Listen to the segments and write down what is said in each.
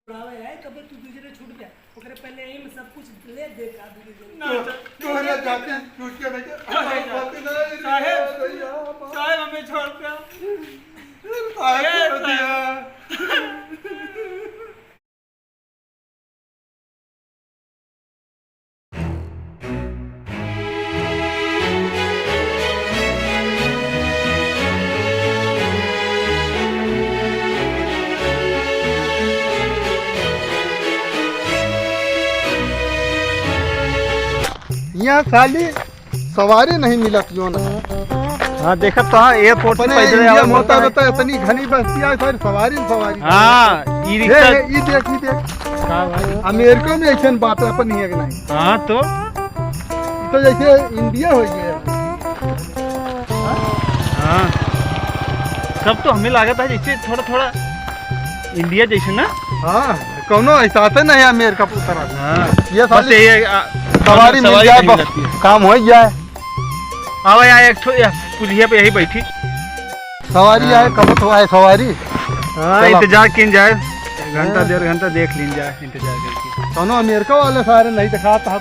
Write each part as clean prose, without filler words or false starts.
है कब तू दूसरे छूट गया ओकरे पहले यही में सब कुछ ले दे का ना तो है जाके छूट के नहीं साहब हमें छोड़ दो साहब दिया यहाँ खाली सवारी नहीं मिलत जो ना। हाँ देखा तो हाँ एयरपोर्ट अपने इंडिया में होता रहता इतनी घनी बस्ती है सर सवारी सवारी। हाँ ई रिक्शा ये देख अमेरिका में ऐसा बात है अपन नहीं है कि नहीं। हाँ तो जैसे इंडिया हो गया। हाँ सब तो हमें लागत है जैसे थोड़ा थोड़ा इंडिया जैसे ना। हाँ कोनो ऐसा तो नहीं अमेरिका उतरा। हाँ ये बस ये सवारी मिल जाए काम हो जाए। अब यहाँ एक पुलिया पे यही बैठी सवारी आए कब तो आए सवारी। हाँ इंतजार किन जाए घंटा 1.5 घंटा देख लीन जाए इंतजार करके। कोनो अमेरिका वाले सारे नहीं दिखा था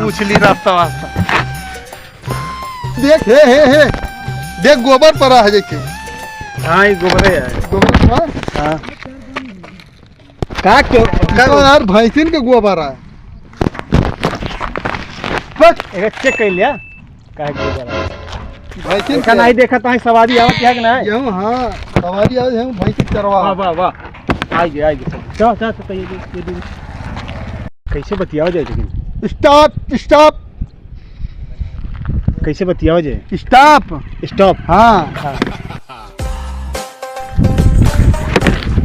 पूछ ली रास्ता वास्ता। देख हे देख गोबर पड़ा है देखे। हाँ ये गोबर है गोबर पड़ा। हाँ का यार भैंसिन के गोबर है। एक चेक कर लिया का गोबर है भैंसिन का नहीं देखा तो सवारी आवत है कि नहीं। यूं हाँ सवारी आवे हम भैंसिन चरवा। वाह वाह वाह आएगी चल चल तो ये कैसे बतियाओ जाए लेकिन स्टॉप कैसे बतियाओ जाए स्टॉप। हाँ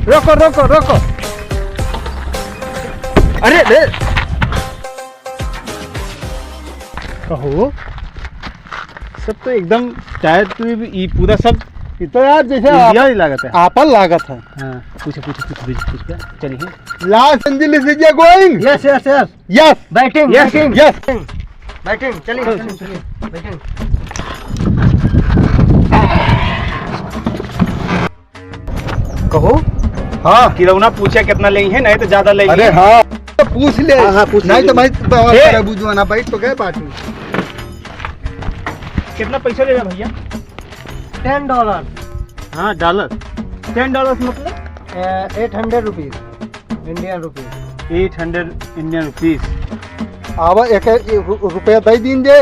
रोको अरे ले कहो सब तो एकदम टायर तो ये पूरा सब तो यार जैसे इंडिया ही लागत है। आपल लागत है। हाँ पूछ क्या चलिए Los Angeles is going. Yes batting चलिए बैटिंग। कहो हाँ किरौना पूछा कितना लेंगे नहीं तो ज्यादा लेंगे। अरे हाँ तो पूछ ले। हाँ, पूछ नहीं तो ले। भाई बुझो ना बैठ तो गए पार्टी। कितना पैसा लेगा भैया। $10 हाँ $10 $10 मतलब 800 rupees Indian rupees. 800 Indian rupees. आवा एक रुपया दे दीन जे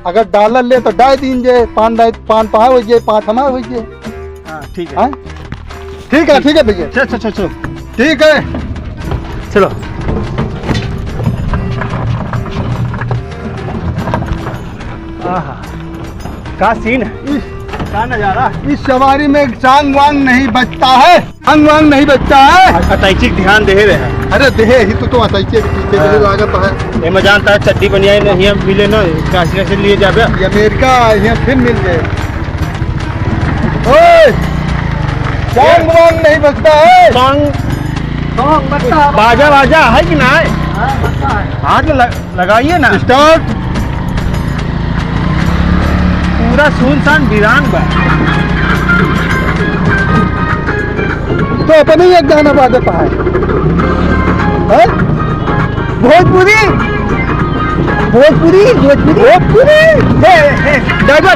अगर डॉलर ले तो डाल दीन जे 5 हो जाए 5 हमारे हो जाए। हाँ ठीक है हाँ? ठीक है भैया चलो ठीक है चलो। आहा का सीन है का नजारा। इस सवारी में चांग वांग नहीं बचता है। अतैचिक ध्यान दे रहे हैं। अरे देहे ही तो अतैचे के पीछे लागत है। ये मैं जानता है चड्डी बनिया नहीं मिले ना कैसे लिए जाबे। ये अमेरिका यहाँ फिर मिल गए। ओए चांग वांग नहीं बचता है। बाजा है कि ना है। हाथ लगाइए ना। स्टार्ट। पूरा सुनसान वीरान बा। तो अपने ही एक गाना बाजे पाए भोजपुरी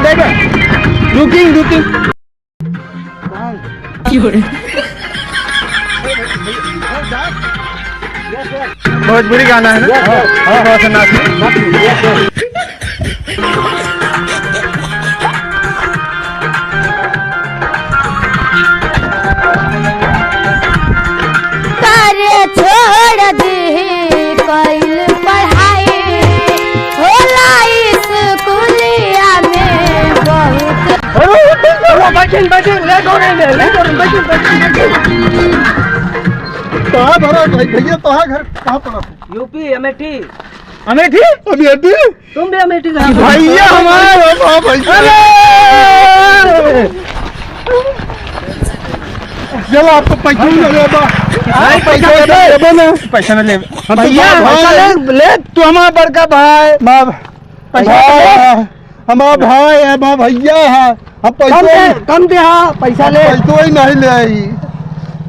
देखो रुकिंग भोजपुरी गाना है ना। हाँ छोड़ दे कइल पढ़ाई होला स्कूलिया में बहुत। कहाँ भरा भैया तोहार घर कहाँ पड़ा। यूपी अमेठी। अमेठी तुम भी अमेठी का भैया हमारा भैया। चलो आपको पैसा पैसा न ले भैया ले तू हमारा बड़का भाई हमारा भाई है भैया है। हम पैसा कम दे। हाँ पैसा ले पैसा ही नहीं ले आई।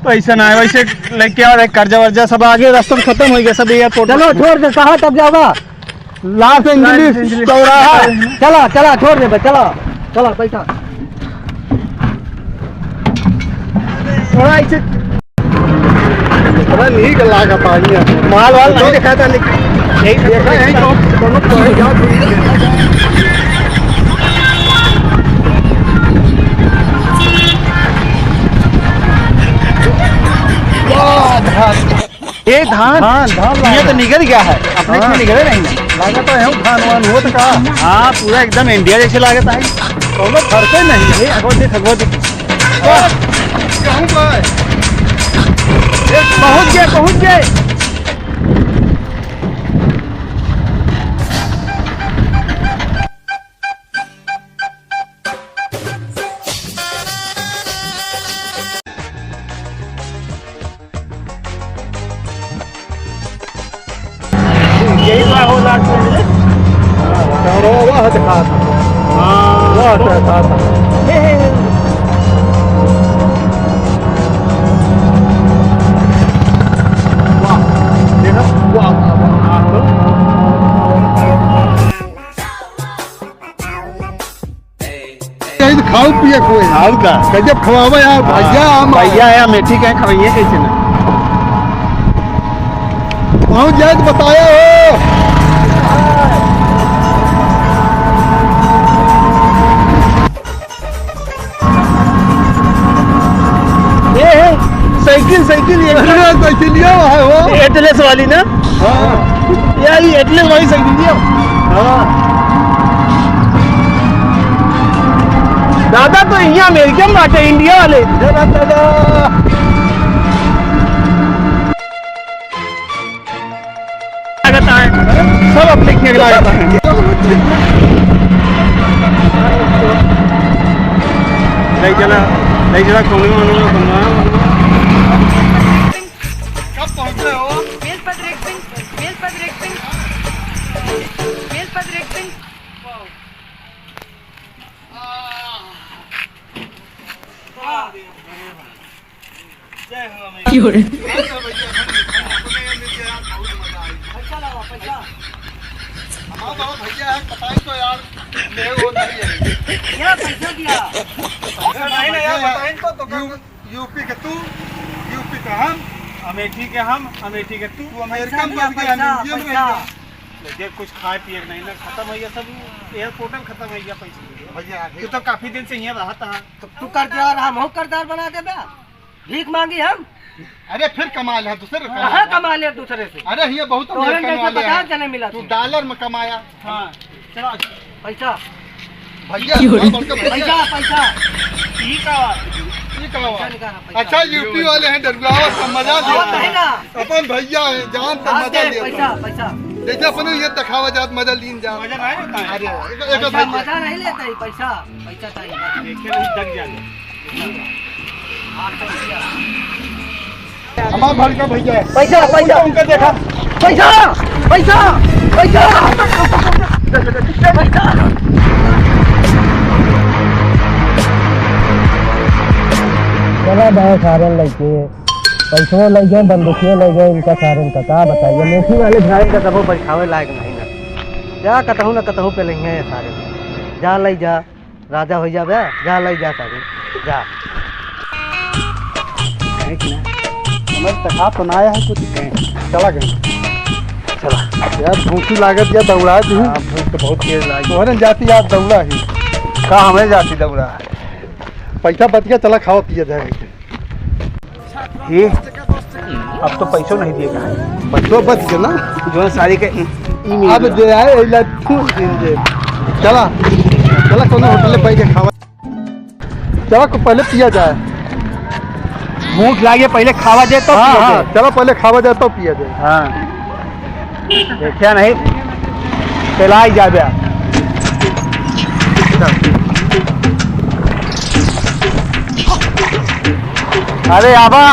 पैसा ना है वैसे लेके आ रहे कर्जा वर्जा सब आगे रास्ता में खत्म हो गया सब एयरपोर्ट। चलो छोड़ दे, कहाँ तक जाओगा? लॉस एंजलिस चौराहा। चला चला छोड़ दे, चला चला पैसा थोड़ा ऐसे पता नहीं गला का पानी है। माल वाल नहीं दिखा था लेकिन यही देखा यही दोनों ये धान ये तो निकल गया है अपने से निकले नहीं लागत है धान वान हो तो का। हाँ पूरा एकदम इंडिया जैसे लागत है दोनों फरते नहीं है। अगो देख कहूँ का पहुँच गए यही बात हो रहा है। वह दिखा था, वह दिखा था। खाओ पिए कोई हाल का गजब खवावा यार भैया। हम भैया है मेथी कहीं खवाइए कैसे ना पहुँच जाए तो बताया हो। ये साइकिल ये साइकिल है वो एटलेस वाली ना। हाँ यार ये एटलेस वाली साइकिल दिया। हाँ दादा तो यहाँ अमेरिकन बाटे इंडिया वाले दादा सब अपने खेल लागत है। नहीं चला कौन कब पहुँच रहे हो? भैया है बताई तो यार ले वो नहीं है क्या पैसा दिया? नहीं ना यार बताई तो यूपी के तू, यूपी का हम, अमेठी के तू अमेरिकन बन गया, इंडियन बन गया। ये कुछ खाए पिए नहीं ना खत्म हो गया सब एयरपोर्ट में खत्म हो गया पैसे। भैया तू तो काफी दिन से यहाँ रहा था। तो तू करदार हम हो करदार बना दे बे। भीख मांगी हम। अरे फिर कमाल है दूसरे कहाँ कमा लिया दूसरे से? अरे ये बहुत तोहरे जैसे 50 जने मिला तू डॉलर में कमाया। हाँ चलो पैसा भैया पैसा पैसा ठीक है। अच्छा यूपी वाले हैं डरगावा का मजा नहीं ना। अपन भैया है जान तो मजा ले पैसा पैसा देखिए अपन ये दिखावा जात मजा लीन जा मजा नहीं होता है। अरे पैसा मजा नहीं लेता है। पैसा पैसा चाहिए। देखे नहीं दग जाएगा। हमारा भर का भैया है। पैसा पैसा उनका देखा पैसा पैसा पैसा चला बहुत सारे लड़के पैसों लग गए, बंदूकियों लग गए, इनका सारे का क्या बताइए। मेथी वाले भाई का कबो बैठावे लायक नहीं ना। जा कतहूँ ना कतहूँ पे लेंगे ये सारे। जा लई जा राजा हो जा बे, जा लई जा सारे जा। हमारे तका तो ना आया है कुछ चला गए। चला यार भूखी लागत या दौड़ा दी। भूख तो बहुत तेज लगी। तोहरे जाती यार दौड़ा ही का हमें जाती दौड़ा है। पैसा बच गया चला खाओ पिया जाएगा। ये अब तो पैसों नहीं दिएगा। पैसों बच गया ना जो सारी के अब जो है लट्ठू दे। चला चला कोनो होटल पे के खावा। चला को पहले पिया जाए। भूख लागे पहले खावा जाए तो हाँ हाँ चलो पहले खावा जाए तो पिया जाए। हाँ देखिया नहीं चलाई जाबे। अरे आबा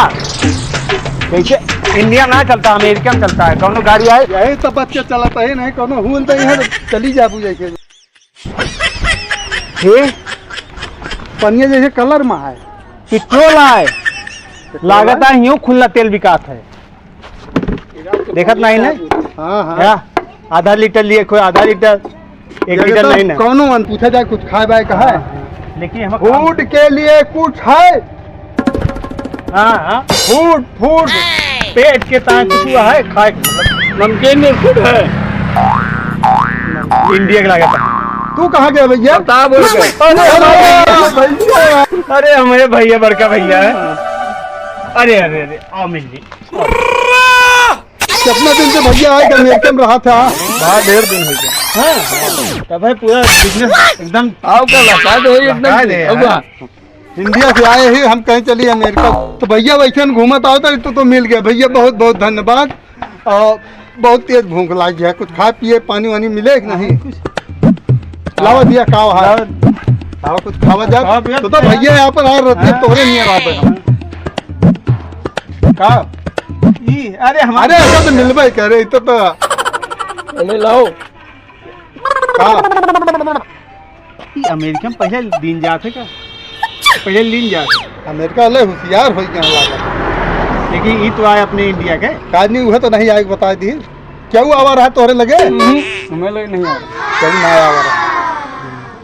देखिए इंडिया ना चलता अमेरिकन चलता है। कौन गाड़ी आए यही तो बच्चे चलाता है नहीं कोनो हुन तो यहाँ चली जाबू जैसे हे पनिया जैसे कलर में है। पेट्रोल आए लागत है यूं खुला तेल बिकात है, देखत नहीं ना? हाँ हाँ क्या आधा लीटर लिए कोई आधा लीटर 1 लीटर नहीं ना, कौनो मन पूछा जाए कुछ खाए बाय का है? लेकिन हम फूड के लिए कुछ है? हाँ फूड फूड पेट के तान कुछ हुआ है खाए, नमकीन में फूड है इंडिया का लागत है। तू कहाँ गया भैया? अरे हमारे भैया बड़का भैया है। अरे अरे अरे आओ मिल कितना दिन से भैया आए अमेरिका में रहा था? 1.5 दिन हो गया। हाँ तब है पूरा बिजनेस एकदम आओ का लगा दो एकदम इंडिया से आए ही हम कहीं चलिए अमेरिका, तो भैया वैसे घूमत आओ तो मिल गया। भैया बहुत बहुत धन्यवाद। और बहुत तेज भूख लगी है, कुछ खा पिए पानी वानी मिले कि नहीं? लावा दिया खाओ हार खाओ कुछ खावा जा तो भैया यहाँ पर आ रहे तोरे नहीं आ रहा का अरे हमारे ऐसा तो मिलवा कह रहे तो लाओ का अमेरिका में पहले दिन जाते का पहले दिन जाते अमेरिका ले होशियार हो गया लगा, लेकिन ये तो आए अपने इंडिया के काज नहीं हुआ तो नहीं आए बता दी क्या आवा रहा तोरे लगे? हमें लगे नहीं आ रहा, चल ना आवा रहा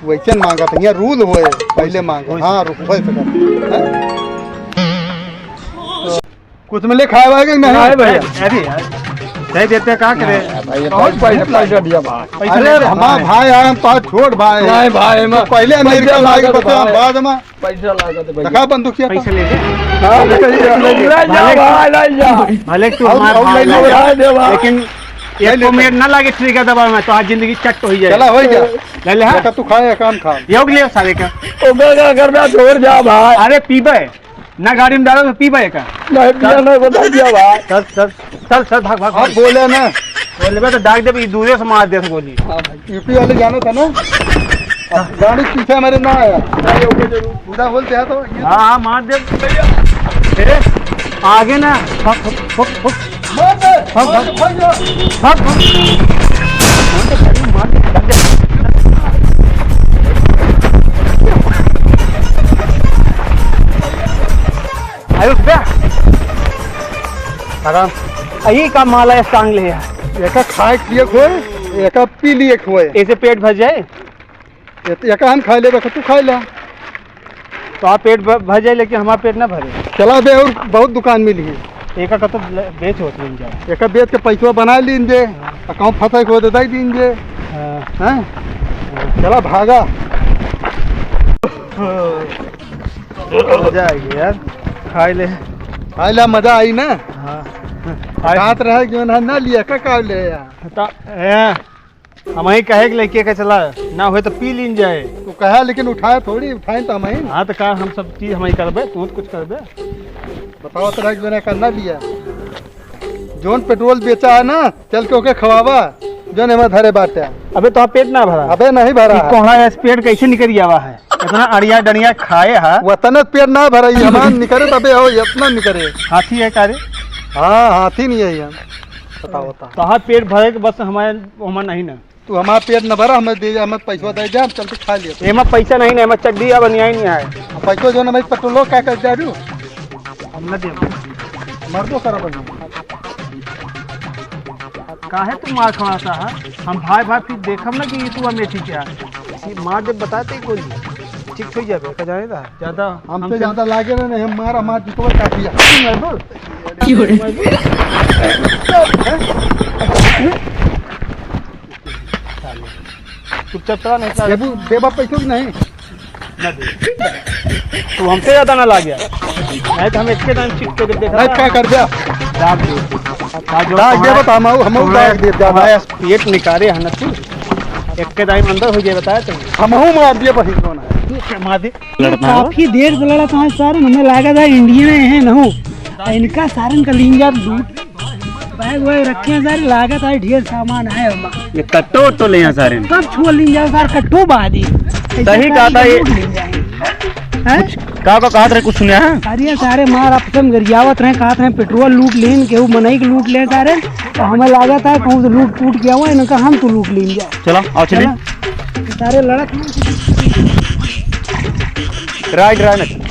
वैसे मांगा था, यहाँ रूल होए पहले मांगे। हाँ रुको कुछ मिले खाए वाए कि नहीं? भैया अरे यार दे देते क्या करे, बहुत पैसा दिया भाई। अरे हमारा भाई है, हम पास छोड़ भाई नहीं भाई हम पहले अमेरिका लागे बता बाद में पैसा लागा तो भैया कहां बंदूक किया पैसा ले दे। हां भले तू हमारा भाई लेकिन एक मिनट ना लागे ट्रिगर दबा में तो आज जिंदगी चट हो जाए। चला हो गया ले ले बेटा तू खाए काम खा योग ले सारे का ओबेगा करना छोड़ जा भाई। अरे पीबे ना गाड़ी में डालो तो पीबे का नहीं पिया नहीं बता दिया भाई। चल चल चल चल भाग भाग आप बोले ना बोले तो डाक दे दूरे से मार दे गोली। यूपी वाले जाना था ना गाड़ी पीछे हमारे ना आया पूरा बोलते हैं तो हाँ मार दे आगे ना आराम यही का माला है टांग ले एक खाए लिए खोए एक पी लिए खोए ऐसे पेट भर जाए एक हम खा ले तू खा ला तो आप पेट भर जाए लेकिन हमारा पेट ना भरे। चला दे और बहुत दुकान मिली है एक का तो बेच होती है जाए एक बेच के पैसा बना लीजिए अकाउंट फंसा को दे दीजिए। हैं चला भागा मजा आएगी यार खा ले मजा आई ना। हाँ हाथ रहे क्यों ना लिया का ले यार हम ही कहे कि लेके का चला ना हुए तो पी लीन जाए तू कहा लेकिन उठाए थोड़ी उठाए तो हम ही हाँ तो कहा हम सब चीज हम ही करबे तू कुछ करबे बताओ तरह के मैंने करना लिया जोन पेट्रोल बेचा है ना चल के ओके खवावा जो हमें धरे बाटे। अबे तो पेट ना भरा अबे नहीं भरा कोहड़ा पेट कैसे निकल आवा है इतना अड़िया डनिया खाए है वतन पेट ना भरा हमारे निकले तबे हो इतना निकले हाथी है कारे। हाँ हाथी नहीं है हम बताओ तो पेट भरे के बस हमारे नहीं ना तू हमारा पेट न भरा हमें दे हमें पैसा दे जा चल के खा लिए एमा पैसा नहीं ना चड्डी या बनिया नहीं है पैसा जो ना पेट्रोल क्या कर जा रू हम न दे मर दो करो बन काहे तू मार खवाता है हम भाई भाई फिर देखम ना कि तू अमेठी क्या मार जब बताते कोई ठीक हो जाए का जाने दा ज्यादा हमसे ज्यादा लागे ना नहीं हम मारा मार जितो काफी चुपचाप चला नहीं देबू देबा पैसा की नहीं तो हमसे ज्यादा ना ला गया नहीं तो हम इसके टाइम चिट के देखा नहीं क्या कर दिया दाग दे बता हम दाग दे ज्यादा पेट निकाले है ना तू एक के टाइम अंदर हो जाए बताया तो हम मार दिए बस इसको मार दे काफी देर से लड़ा था सर हमें लगा था इंडिया में है ना इनका सारन का लिंजा लूट बैग वैग रखे हैं सर लागत है ढेर सामान है ये कट्टो तो ले सारे सब छोड़ लिंजा सर कट्टो बादी सही कहा था ये का कहा था कुछ सुना है अरे सारे मार आपसम गरियावत रहे कहा था पेट्रोल लूट लेन केहू मनई के लूट ले सारे तो हमें लागत है कहूँ से लूट टूट गया हुआ इनका हम तो लूट लें जाए चलो आओ चलिए सारे लड़क राइट राइट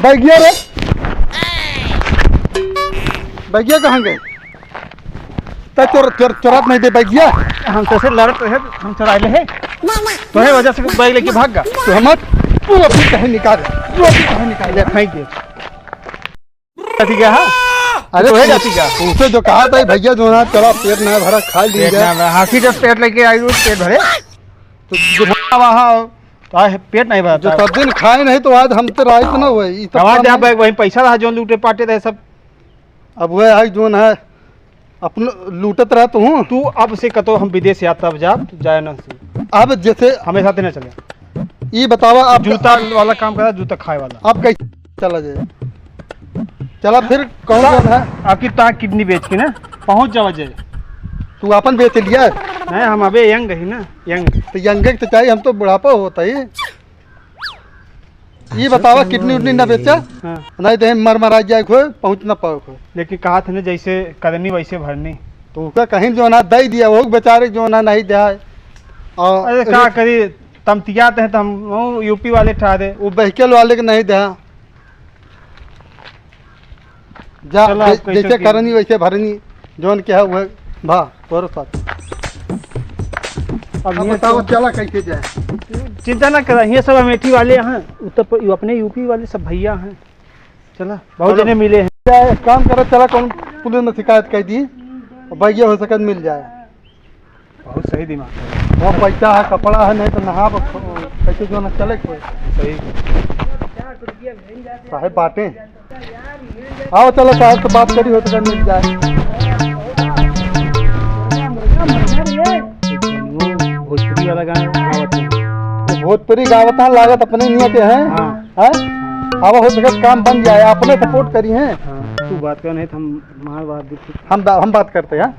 बैगिया रे, बैगिया कहाँ गए? चोरात नहीं दे बैगिया। हम कैसे लड़ते हैं, हम चुरा ले है तो है वजह से बैग लेके भाग गया। तो हम तू अपनी कहीं निकाल, तू अपनी कहीं निकाल। ले फेंक दे ठीक है। हाँ अरे तो है जाती क्या? उसे जो कहा था भैया जो ना चला पेट नहीं भरा खा लीजिए। हाथी जब पेट लेके आई पेट भरे तो वहाँ पेट नहीं भरा। जो सब दिन खाए नहीं तो आज हम तो रात ना हुए बैग वही पैसा रहा जो लूटे पाटे रहे सब। अब वह है जो है अपना लूटत रहा हूँ। तू अब से कतो हम विदेश यात्रा पर जा जाए ना अब जैसे हमें साथ न चले। ये बतावा आप जूता वाला काम करा, जूता खाए वाला। आप कैसे चला जाए? चला फिर कौन है आपकी ताक किडनी बेच के ना पहुंच जावा जाए। तू अपन बेच लिया? नहीं हम अबे यंग ही ना, यंग तो यंग तो चाहिए, हम तो बुढ़ापा होता ही। ये बतावा किडनी उडनी ना बेचा? हाँ। नहीं तो मर मरा जाए खो पहुँच ना पाओ खो। लेकिन कहा था ना जैसे करनी वैसे भरनी। तो उसका कहीं जो ना दे दिया वो बेचारे जो ना नहीं दिया। अरे क्या करी तमतियात हैं तो हम यूपी वाले ठहरे। वो व्हीकल वाले के नहीं दिया। जा जैसे करनी वैसे भरनी जोन क्या है वह भा तोर साथ। अब बताओ चला कैसे जाए? चिंता ना करा, ये सब अमेठी वाले हैं, उत्तर अपने यूपी वाले सब भैया हैं। चला बहुत जने मिले हैं। एक काम करो चला कौन पुलिस में शिकायत कर दी भैया हो सके मिल जाए। बहुत सही दिमाग है। वो पैसा है कपड़ा है नहीं तो नहा कैसे जो ना चले कोई सही साहेब बांटे। आओ चलो साहब तो बात करी हो तो मिल जाए। भोजपुरी वाला गाना भोजपुरी गावता लागत अपने नियत है। हाँ अब हो सके काम बन जाए, अपने सपोर्ट करी है। तू बात कर नहीं तो हम हम बात करते हैं।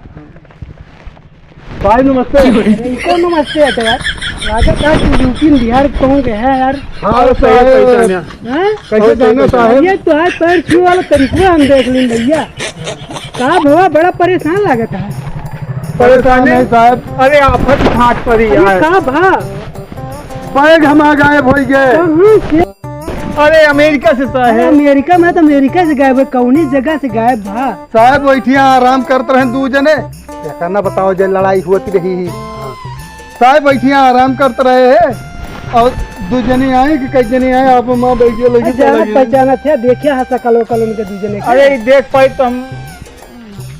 भाई नमस्ते। इनको नमस्ते है यार, लागत है तू यूपी बिहार पहुंच गया है यार। हाँ कैसे जाना साहब? ये तो आज पैर छू वाला तरीका हम देख लें भैया। कहा भवा बड़ा परेशान लागत है। परेशान है साहब। अरे आफत घाट पर ही यार। कहा भा बैग हम आ गायब हो गए। अरे अमेरिका से साहब। अमेरिका में तो अमेरिका से गायब है, कौनी जगह से गायब भा। साहब बैठिया आराम करते रहे दू जने क्या करना बताओ जब लड़ाई होती रही। साहब बैठिया आराम करते रहे है और दू जने आए कि कई जने आए आप माँ बैठिए लगी पहचाना थे देखिए हंसा कलो कल उनके दूजने। अरे देख पाई तो हम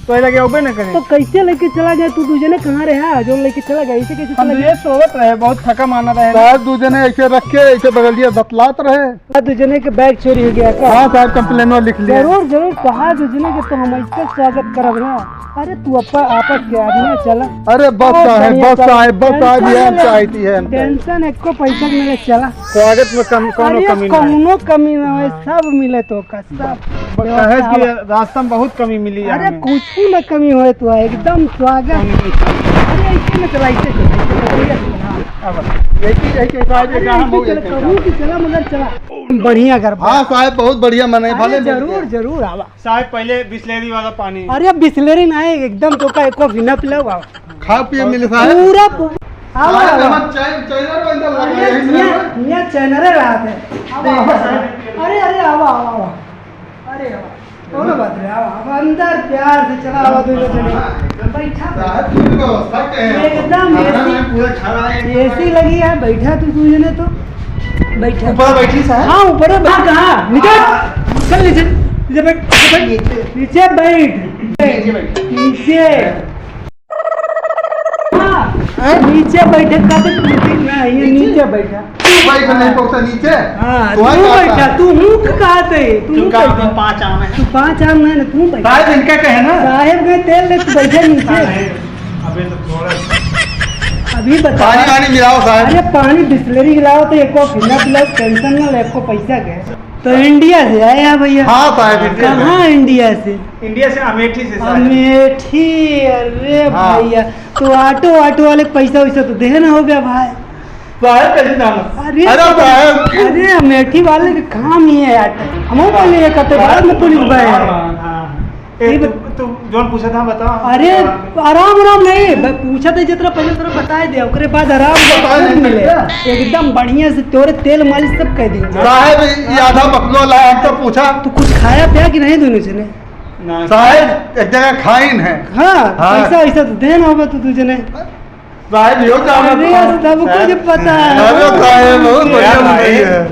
तो लगे उबे न करें। तो कैसे लेके चला गया तू दूजने कहाँ रहा जो लेके चला गया? ऐसे कैसे चला गया? सोवत रहे बहुत थका माना रहे। साहब दू जने ऐसे रखे ऐसे बगलिया बतलात रहे। दूजने के बैग चोरी हो गया का? हाँ साहब कंप्लेन लिख लिया। जरूर जरूर कहा दूजने के तो हम ऐसे स्वागत करब ना। अरे तू अपा आपस के आदमी चला। अरे बस साहब बस साहब बस साहब ये हम चाहती है। टेंशन एको पैसा मिले चला। स्वागत में कोनो कमी नहीं। कोनो कमी ना है, सब मिले तो का सब। कहे कि रास्ता में बहुत कमी मिली। अरे कुछ ही में कमी होए तो एकदम स्वागत। अरे ऐसे में चला ऐसे चला मगर चला बढ़िया कर। हाँ साहब बहुत बढ़िया मने भले जरूर जरूर आवा साहब पहले बिस्लेरी वाला पानी। अरे अब बिस्लेरी ना है एकदम तो का एको बिना पिलाओ खा पिए मिले साहब पूरा आवा मियां चैनरे रहा थे। अरे अरे आवा आवा आवा अरे आवा दोनों बात रे आवा अंदर प्यार से चला आवा दोनों जने बैठा एकदम एसी लगी है। बैठा तू जने तो बैठा ऊपर बैठी साहब। हाँ ऊपर कहाँ नीचे चल नीचे नीचे बैठ नीचे बैठ नीचे हाँ नीचे बैठे का तो ये नीचे बैठा बैठ नहीं पहुंचा नीचे। हाँ तू बैठा तू मुंह कहते तू बैठा। 5 आम है। तू 5 आम नहीं ना तू बैठा। साहब इनका कहे ना साहेब ने तेल ले तू बैठे नीचे। अबे तो थोड़ा अभी बता पानी वानी मिलाओ साहब। अरे पानी बिस्लरी गिलाओ तो एको बिना पिलाओ टेंशन ना ले एको पैसा गए। तो इंडिया से आए हैं भैया? हाँ साहब कहाँ इंडिया से? इंडिया से अमेठी से। अमेठी? अरे भैया तो ऑटो वाले पैसा वैसा तो देना हो गया भाई। कैसे जाना? अरे अरे अमेठी वाले का काम ही है ऑटो। हम बोले कहते बाद में पुलिस भाई तू जोन पूछा था बता। अरे आराम आराम नहीं मैं पूछा था जितना पहले तेरा बता दे ओकरे बाद आराम से मिले एकदम बढ़िया से तोरे तेल मालिश सब कह दी साहब ये आधा बकलो ला हम तो पूछा तू कुछ खाया पिया कि नहीं दोनों से ने साहब एक जगह खाइन है। हाँ हाँ। पैसा ऐसा तो देना होगा तू तुझे ने साहब यो जाना अरे सब कुछ पता हेलो है साहब बहुत बढ़िया बनाई है।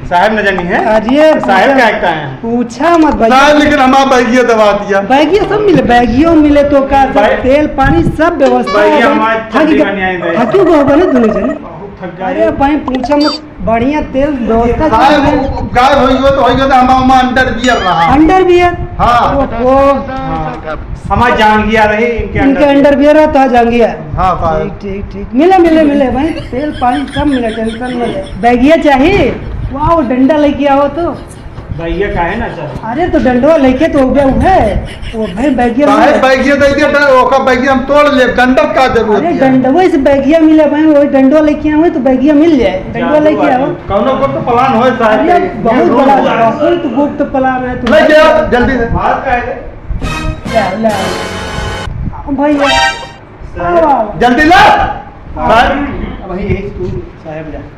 साहब न जानी है अरे साहब क्या कहता है? पूछा मत भाई साहब लेकिन हमारा बैगिया दबा दिया। बैगिया सब मिले बैगियो मिले तो का सब भाई- तेल पानी सब व्यवस्था है बैगिया भाई। हमारे थकी ठंडी में नहीं आएंगे। थकी गो बने दोनों जने बहुत थक गए। अरे भाई पूछा मत बढ़िया तेल व्यवस्था साहब गाय होइयो तो हमारा अंडर बियर रहा। अंडर बियर हाँ वो हमारे जांगिया रही इनके अंडर बियर है तो जाएंगे हाँ ठीक साहब ठीक ठीक मिले मिले मिले भाई तेल पानी सब मिले टेंशन मिले बैगिया चाहिए वाह डंडा लेके आओ तो भैया का है ना चल। अरे तो डंडवा लेके तो हो गया वो है वो भाई बैगिया साहब मिले। बैगिया दे दिया ओका बैगिया हम तोड़ ले डंडक का जरूरत अरे है। डंडवा से बैगिया मिले भाई वही डंडवा लेके आओ तो बैगिया मिल जाए डंडवा लेके आओ कौनो को तो प्लान होए अरे साहब बहुत बड़ा बहुत गुप्त प्लान है तू लेके आओ जल्दी से। बात का है ले ले भैया आओ जल्दी ला। वही यही तू साहब जा।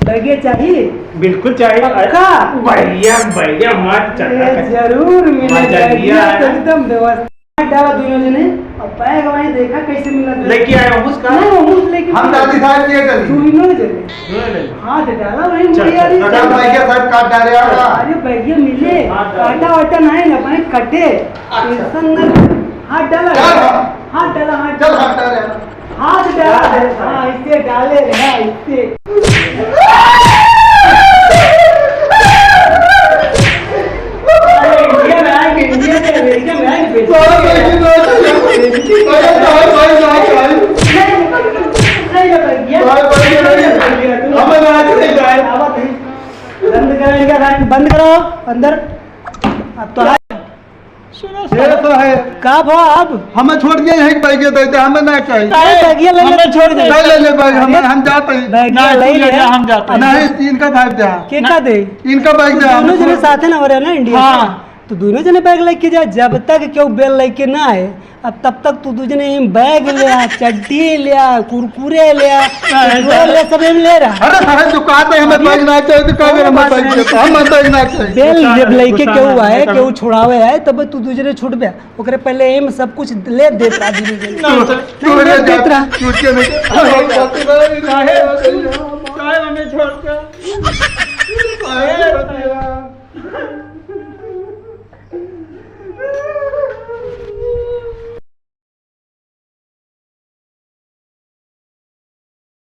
बैगिया चाहिए बिल्कुल चाहिए। पक्का? भैया भैया मत ये जरूर मिले मजा बैगिया लिया तो है। एकदम व्यवस्था डाला दोनों जने और बैग वहीं देखा कैसे मिला लेके आए हो उसका। नहीं वो मुझ लेके हम दादी साहब लिए तू चली इन्होंने चले हाथ डाला वहीं चल, मुड़िया रही चल, कटा बैगिया साहब काट डाले यार। अरे बैगिया मिले हाथ डाल। काटा वाटा नहीं ना भाई कटे टेंशन न हाथ डाला चल। हाथ डाला हाथ चल डाला हट डाले। हाथ डाला हाँ इससे डाले रे हाँ इससे अरे इंडिया में आएंगे इंडिया से अमेरिका में आएंगे साहब बैगिया ना चले। अरे साहब भाई ना चले। हमें ना चले जाए। बंद करो अंदर अब तो ये तो है का भाव अब हमें छोड़ दिए है कि बैगिया दे दे हमें ना चाहिए। बैगिया ले ले छोड़ दे नहीं ले ले बैग हम जाते हैं। बैगिया ले ले हम नहीं इनका भाग जा के का दे इनका बैग जा दोनों जने साथ है ना हो रहे ना इंडिया हाँ। से। तो दोनों जने बैग लेके जा जब तक क्यों बैग लेके ना आए अब तब तक तू दूजने बैग ले आ चड्डी ले आ कुरकुरे ले आ पेट्रोल ले सब ले रहा अरे साहब जो कहते हैं हमें बैग ना चाहिए तो कह हमें बैग चाहिए हमें बैग ना चाहिए। बेल जब लेके केहू आए केहू छोड़ावे आए तब तू दूसरे छूट बे ओकरे पहले एम सब कुछ ले देत रहा धीरे तू धीरे ले देत जा रहा चूट के नहीं हमें छोड़ कर